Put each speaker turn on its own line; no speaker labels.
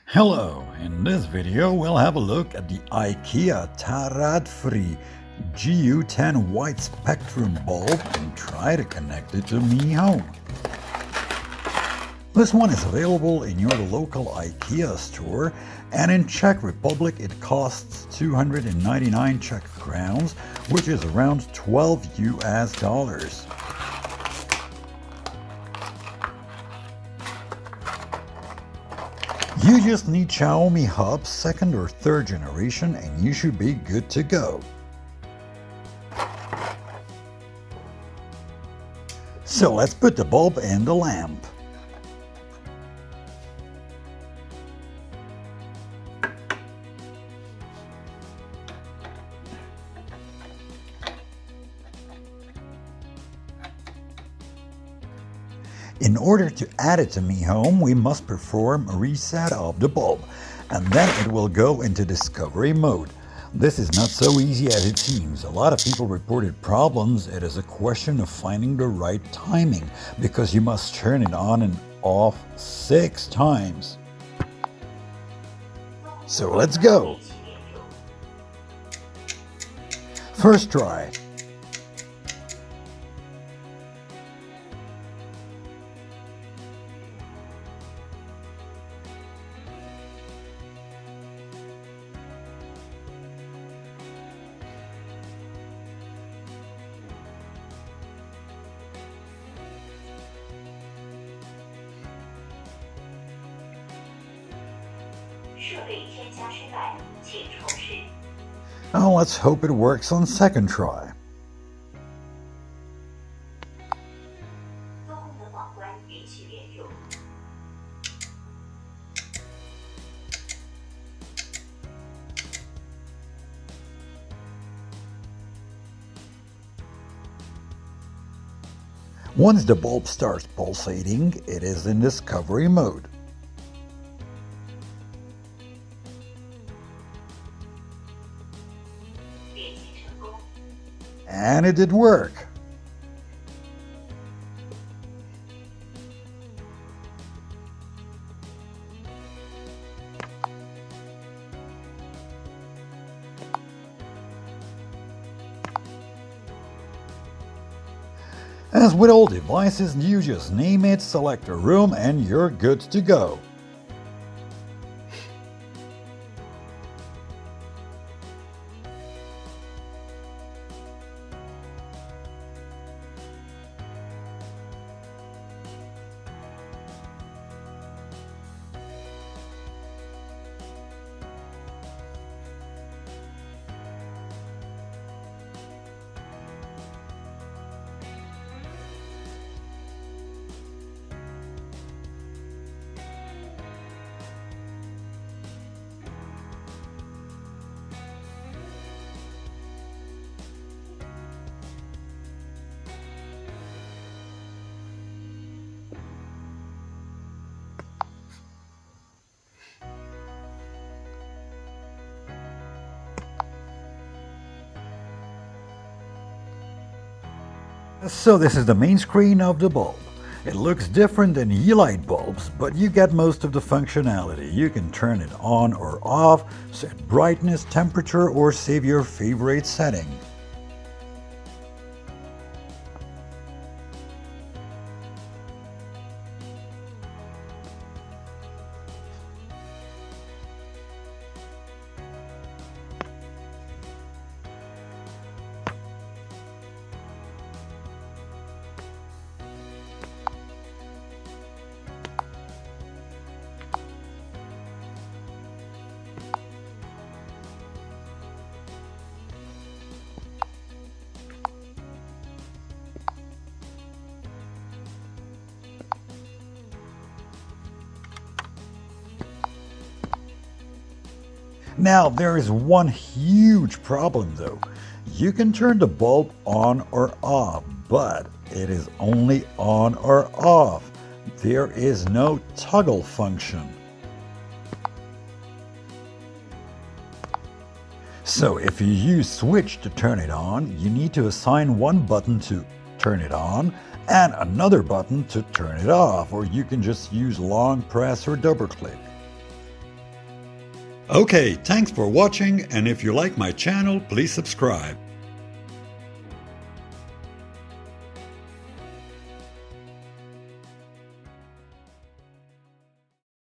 Hello, in this video we'll have a look at the IKEA Tradfri GU10 wide spectrum bulb and try to connect it to MiHome. This one is available in your local IKEA store, and in Czech Republic it costs 299 Czech crowns, which is around 12 US. You just need Xiaomi hub 2nd or 3rd generation and you should be good to go. So let's put the bulb in the lamp. In order to add it to MiHome, we must perform a reset of the bulb, and then it will go into discovery mode. This is not so easy as it seems. A lot of people reported problems. It is a question of finding the right timing, because you must turn it on and off 6 times. So let's go. First try. Oh, let's hope it works on second try. Once the bulb starts pulsating, it is in discovery mode. And it did work. As with all devices, you just name it, select a room, and you're good to go. So this is the main screen of the bulb. It looks different than E-light bulbs, but you get most of the functionality. You can turn it on or off, set brightness, temperature, or save your favorite setting. Now, there is one huge problem though. You can turn the bulb on or off, but it is only on or off. There is no toggle function. So if you use switch to turn it on, you need to assign one button to turn it on and another button to turn it off, or you can just use long press or double click. Okay, thanks for watching, and if you like my channel, please subscribe.